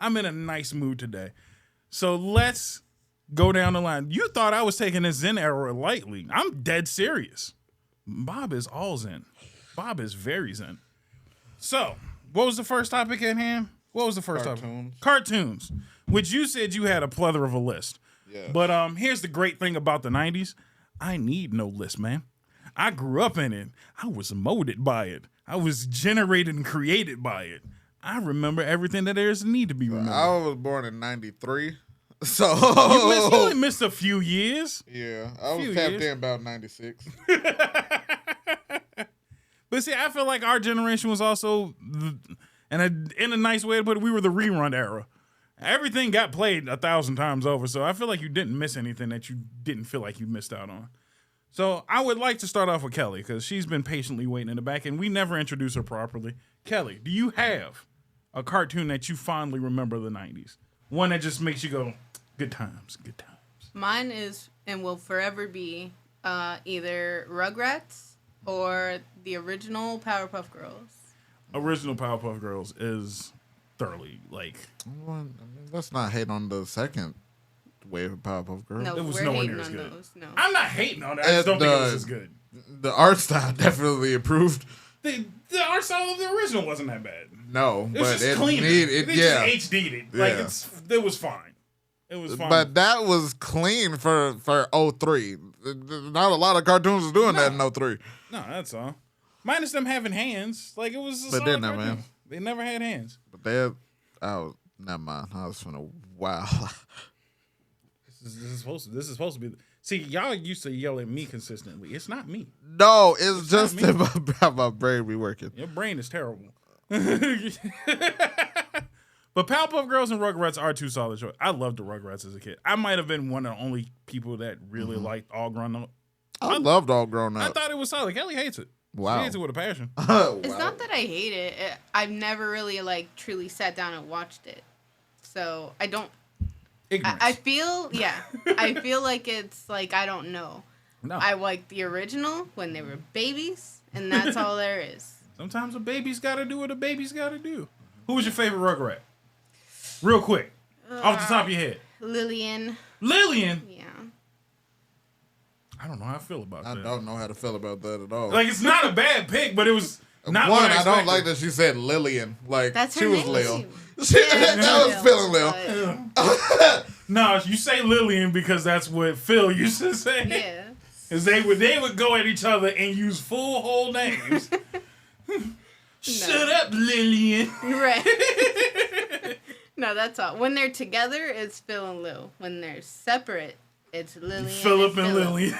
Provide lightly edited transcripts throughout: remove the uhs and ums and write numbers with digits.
I'm in a nice mood today. So let's go down the line. You thought I was taking this Zen era lightly. I'm dead serious. Bob is all Zen. Bob is very Zen. So, what was the first topic at hand? What was the first topic? Cartoons. Which you said you had a plethora of a list. Yeah. But here's the great thing about the 90s. I need no list, man. I grew up in it. I was molded by it. I was generated and created by it. I remember everything that there is need to be remembered. I was born in 93. So you only missed a few years. Yeah, I was tapped in about 96. But see, I feel like our generation was also, in a nice way to put it, we were the rerun era. Everything got played 1,000 times over, so I feel like you didn't miss anything that you didn't feel like you missed out on. So I would like to start off with Kelly, because she's been patiently waiting in the back, and we never introduced her properly. Kelly, do you have a cartoon that you fondly remember of the 90s? One that just makes you go, good times, good times. Mine is, and will forever be, either Rugrats or the original Powerpuff Girls. Original Powerpuff Girls is thoroughly, like... Well, I mean, let's not hate on the second wave of Powerpuff Girls. No, it was we're nowhere hating near as on good. those. No. I'm not hating on it. I just don't think it was as good. The art style definitely improved. The art style of the original wasn't that bad. No, it was but just clean. It just HD'd it. Like, it was fine. It was fine. But that was clean for 03. Not a lot of cartoons was doing that in 03. No, that's all. Minus them having hands. Like, it was a but solid then, cartoon. man. They never had hands. But never mind. I was finna, wow. This is supposed to be. See, y'all used to yell at me consistently. It's not me. No, it's just about my brain be working. Your brain is terrible. But Powerpuff Girls and Rugrats are two solid choices. I loved the Rugrats as a kid. I might have been one of the only people that really liked All Grown Up. I loved All Grown Up. I thought it was solid. Kelly hates it. Wow. She hates it with a passion. Wow. It's not that I hate it. I've never really, truly sat down and watched it. So, I don't... I feel, I feel like it's, I don't know. No. I like the original when they were babies, and that's all there is. Sometimes a baby's got to do what a baby's got to do. Who was your favorite Rugrat? Real quick. Off the top of your head. Lillian. Lillian? Yeah. I don't know how I feel about that. I don't know how to feel about that at all. It's not a bad pick, but it was not one. what I don't like that she said Lillian. That's her she was name. Lil. That was Phil and Lil. No, you say Lillian because that's what Phil used to say. Yeah. Because they would go at each other and use full whole names. Shut up, Lillian. Right. No, that's all. When they're together, it's Phil and Lil. When they're separate, it's Lillian. Philip and Lillian.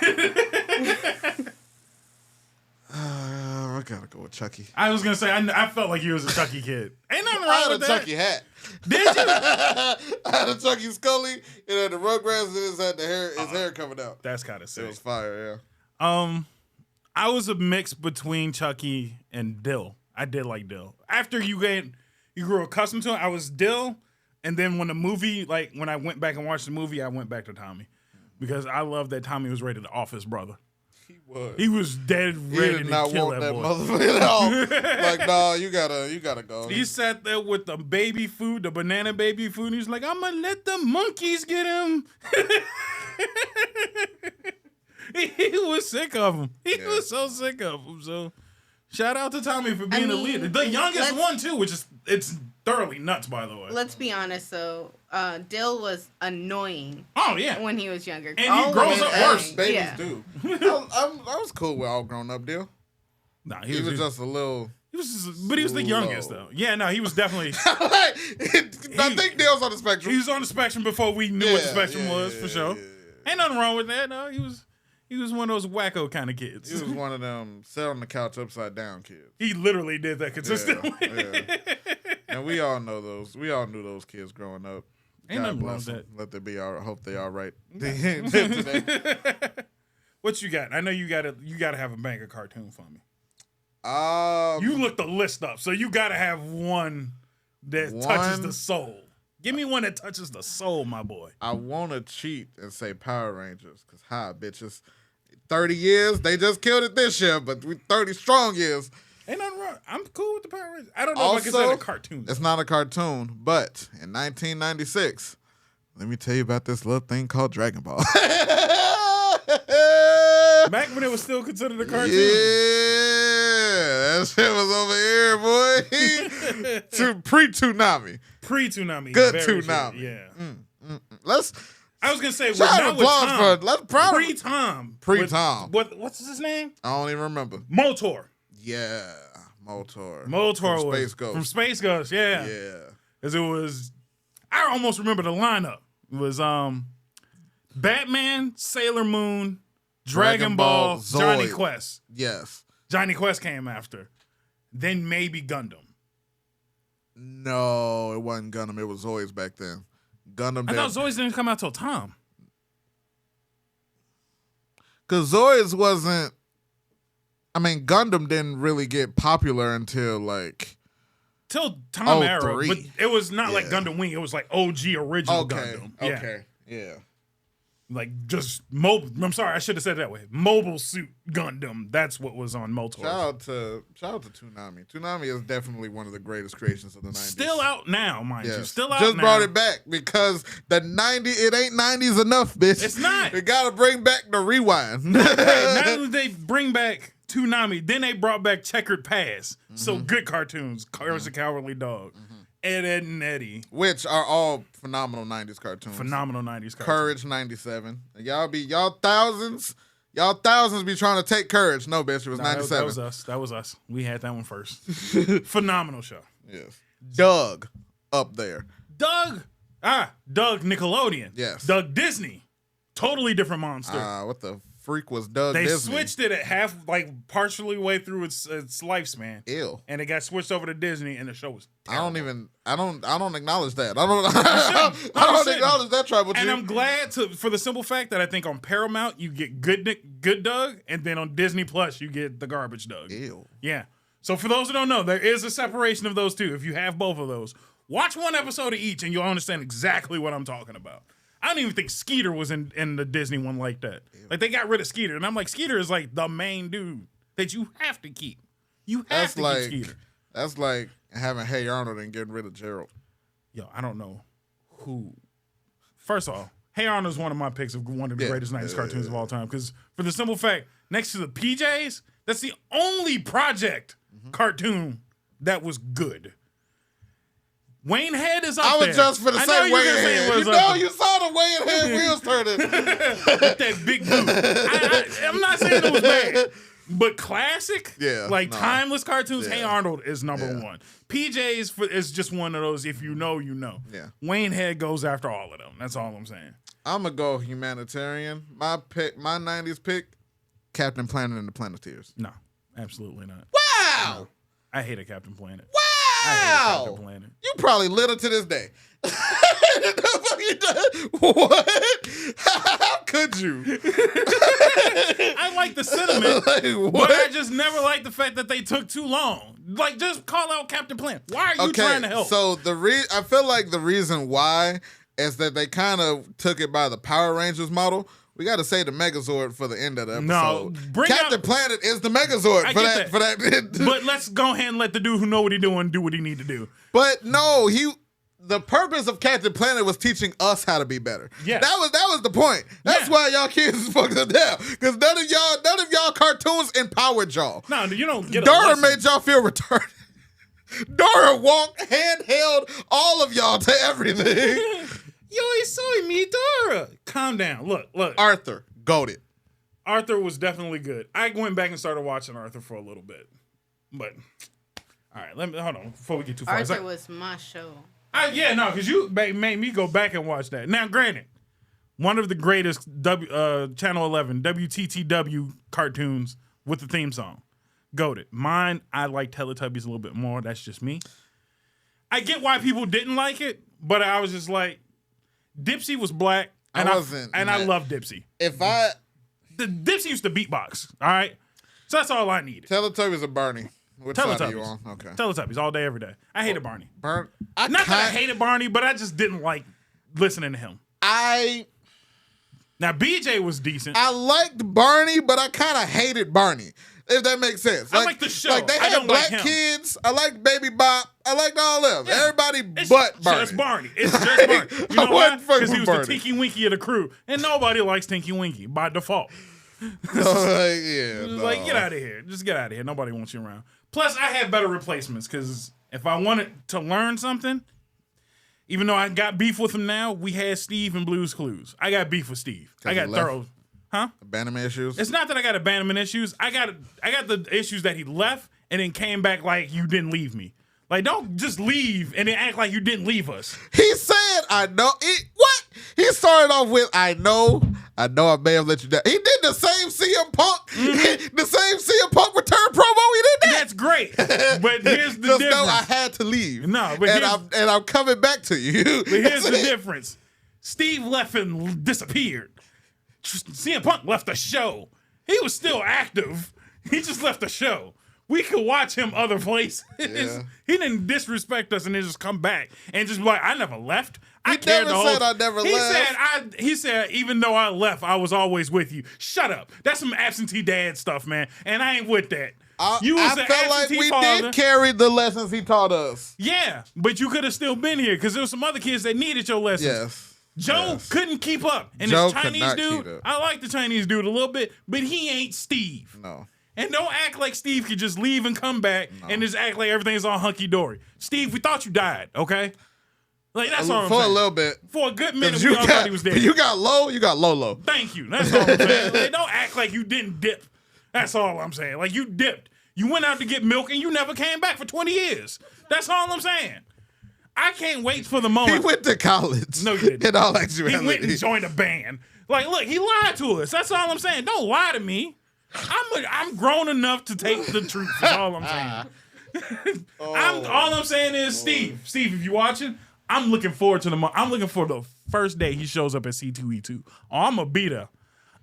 I gotta go with Chucky. I was gonna say I felt like you was a Chucky kid. Ain't nothing wrong with that. I had a Chucky hat. Did you? I had a Chucky Scully. It had the Rugrats and it had the hair. His hair coming out. That's kind of sick. It was fire. Yeah. I was a mix between Chucky and Dill. I did like Dill. After you grew accustomed to it, I was Dill, and then when the movie, when I went back and watched the movie, I went back to Tommy because I love that Tommy was rated the office brother. He was dead ready to kill that boy. Motherfucker at all. No, you gotta go. He sat there with the baby food, the banana baby food, and he's like, I'm gonna let the monkeys get him. He was sick of him. He was so sick of him. So shout out to Tommy for being the leader. The youngest one too, which is it's thoroughly nuts, by the way. Let's be honest though. Dill was annoying. Oh yeah. When he was younger. And he grows up worse. Babies do. I was cool with All Grown Up Dill. Nah, he was just a little. But he was the youngest though. Yeah, no, he was definitely. I think Dill's on the spectrum. He was on the spectrum before we knew what the spectrum was for sure. Ain't nothing wrong with that. No, he was one of those wacko kind of kids. He was one of them sit on the couch upside down kids. He literally did that consistently. Yeah. And we all know those. We all knew those kids growing up. Ain't God nothing wrong bless with them. that. Let them be all. Hope they all right today. What you got? I know you gotta have a banger cartoon for me. You looked the list up, so you gotta have one that touches the soul. Give me one that touches the soul, my boy. I want to cheat and say Power Rangers, because bitches. 30 years, they just killed it this year, but we 30 strong years. Ain't nothing wrong. I'm cool with the Power Rangers. I don't know if I consider it a cartoon. It's not a cartoon, but in 1996, let me tell you about this little thing called Dragon Ball. Back when it was still considered a cartoon. Yeah, that shit was over here, boy. Pre-Toonami. Pre-Toonami. Good Toonami. Yeah. I was gonna say Pre-Tom. Pre-Tom. What's his name? I don't even remember. Motor. Yeah, Motor. Motor from was Space Ghost. From Space Ghost. Yeah. Yeah. Because it was. I almost remember the lineup. It was Batman, Sailor Moon, Dragon Ball, Zoid. Johnny Quest. Yes. Johnny Quest came after. Then maybe Gundam. No, it wasn't Gundam. It was Zoids back then. Gundam. I thought Zoids didn't come out till Tom. Because Zoids wasn't. I mean, Gundam didn't really get popular until till Tom era, 03. but it was not like Gundam Wing. It was like OG original Gundam. Yeah. Okay. Yeah. Like just mobile. I'm sorry, I should have said it that way. Mobile suit Gundam. That's what was on Motor. Shout out to Toonami. Toonami is definitely one of the greatest creations of the 90s. Still out now, mind you. Still out Just now. brought it back because the 90s, it ain't 90s enough, bitch. It's not. We gotta bring back the rewind. Now that they bring back Toonami, then they brought back Checkered Pass. So good cartoons. Courage the Cowardly Dog. Ed, Ed, and Eddie. Which are all phenomenal 90s cartoons. Phenomenal 90s cartoons. Courage 97. Y'all thousands be trying to take Courage. No, bitch, it was 97. That was us. We had that one first. Phenomenal show. Yes. Doug up there. Doug Nickelodeon. Yes. Doug Disney. Totally different monster. What the freak was Doug They Disney? switched it at partially way through its lifespan. Ew. And it got switched over to Disney, and the show was terrible. I don't acknowledge that. I don't acknowledge that tribal chief. And I'm glad for the simple fact that I think on Paramount you get good Doug, and then on Disney Plus you get the garbage Doug. Ew. Yeah. So for those who don't know, there is a separation of those two. If you have both of those, watch one episode of each, and you'll understand exactly what I'm talking about. I don't even think Skeeter was in the Disney one like that. Like, they got rid of Skeeter. And I'm like, Skeeter is like the main dude that you have to keep. You have to keep Skeeter. That's like having Hey Arnold and getting rid of Gerald. Yo, I don't know who. First off, Hey Arnold is one of my picks of one of the greatest 90s cartoons of all time. Because for the simple fact, next to the PJs, that's the only Project cartoon that was good. Wayne Head is up there. I was just for the say Wayne Head. You saw the Wayne Head wheels turning. With that big boot. I'm not saying it was bad, but classic, timeless cartoons. Hey Arnold is number one. PJs is just one of those. If you know, you know. Yeah. Wayne Head goes after all of them. That's all I'm saying. I'm gonna go humanitarian. My 90s pick, Captain Planet and the Planeteers. No, absolutely not. Wow. No. I hated Captain Planet. Wow. Captain Planet. You probably litter to this day. What? How could you? I like the sentiment, but I just never liked the fact that they took too long. Like, just call out Captain Planet. Why are you trying to help? So I feel like the reason why is that they kind of took it by the Power Rangers model. We got to say the Megazord for the end of the episode. No, Captain Planet is the Megazord for that. But let's go ahead and let the dude who know what he's doing do what he need to do. But no, the purpose of Captain Planet was teaching us how to be better. Yes. That was the point. That's why y'all kids is fucked up down. Because none of y'all cartoons empowered y'all. No, you don't get Dora made y'all feel retarded. Dora walked, handheld all of y'all to everything. Yo, he's so me, Dora. Calm down. Look. Arthur, goated. Arthur was definitely good. I went back and started watching Arthur for a little bit. But, all right, hold on before we get too far. Arthur was my show. Because you made me go back and watch that. Now, granted, one of the greatest Channel 11, WTTW cartoons with the theme song. Goated. Mine, I like Teletubbies a little bit more. That's just me. I get why people didn't like it, but I was just like, Dipsy was black, and I love Dipsy. The Dipsy used to beatbox, all right? So that's all I needed. Teletubbies or Barney? Which side are you on? Okay. Teletubbies all day, every day. I hated Barney. Not that I hated Barney, but I just didn't like listening to him. Now, BJ was decent. I liked Barney, but I kind of hated Barney. If that makes sense. I like the show. Like they I had don't black like him. kids. I like Baby Bop. I liked all of them. Yeah. Everybody It's but Barney. just Barney. It's just Barney. You know I why? wasn't fucking Because he was with the Barney. Tinky Winky of the crew. And nobody likes Tinky Winky by default. Like, get out of here. Just get out of here. Nobody wants you around. Plus, I had better replacements because if I wanted to learn something, even though I got beef with him now, we had Steve and Blue's Clues. I got beef with Steve. I got thorough. Huh? Abandonment issues? It's not that I got abandonment issues. I got the issues that he left and then came back like you didn't leave me. Like, don't just leave and then act like you didn't leave us. He said, I know. What? He started off with, I know I may have let you down. He did the same CM Punk, the same CM Punk return promo he did that. That's great. But here's the Just difference. know I had to leave. No, but and I'm coming back to you. But here's the difference. Steve left and disappeared. CM Punk left the show. He was still active. He just left the show. We could watch him other places. Yeah. He didn't disrespect us and then just come back and just be like, I never left. He never said I never left. He said, even though I left, I was always with you. Shut up. That's some absentee dad stuff, man. And I ain't with that. I felt like we father. did carry the lessons he taught us. Yeah, but you could have still been here because there were some other kids that needed your lessons. Yes. Joe couldn't keep up. And Joe this Chinese dude, I like the Chinese dude a little bit, but he ain't Steve. No. And don't act like Steve could just leave and come back and just act like everything's all hunky-dory. Steve, we thought you died, okay? Like, that's all I'm saying. For a little bit. For a good minute, we all thought he was dead. You got low. Thank you. That's all I'm saying. Like, don't act like you didn't dip. That's all I'm saying. Like, you dipped. You went out to get milk and you never came back for 20 years. That's all I'm saying. I can't wait for the moment. He went to college. No, he didn't. In all actuality. He went and joined a band. Like, look, he lied to us. That's all I'm saying. Don't lie to me. I'm grown enough to take the truth. That's all I'm saying. All I'm saying is, Steve, if you're watching, I'm looking forward to I'm looking for the first day he shows up at C2E2. Oh, I'm gonna be there.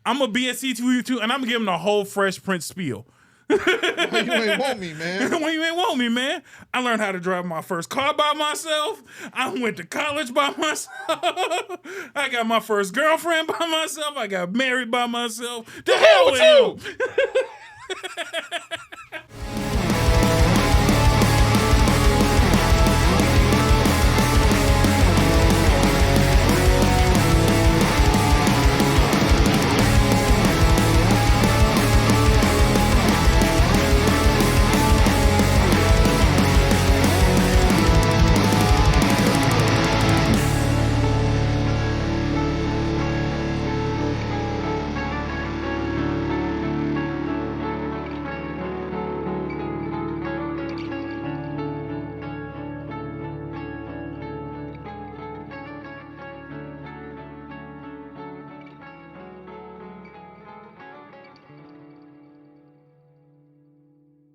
I'm gonna be at C2E2 and I'm gonna give him the whole Fresh Prince spiel. You ain't want me, man. When you ain't want me, man. I learned how to drive my first car by myself. I went to college by myself. I got my first girlfriend by myself. I got married by myself. The hell with you.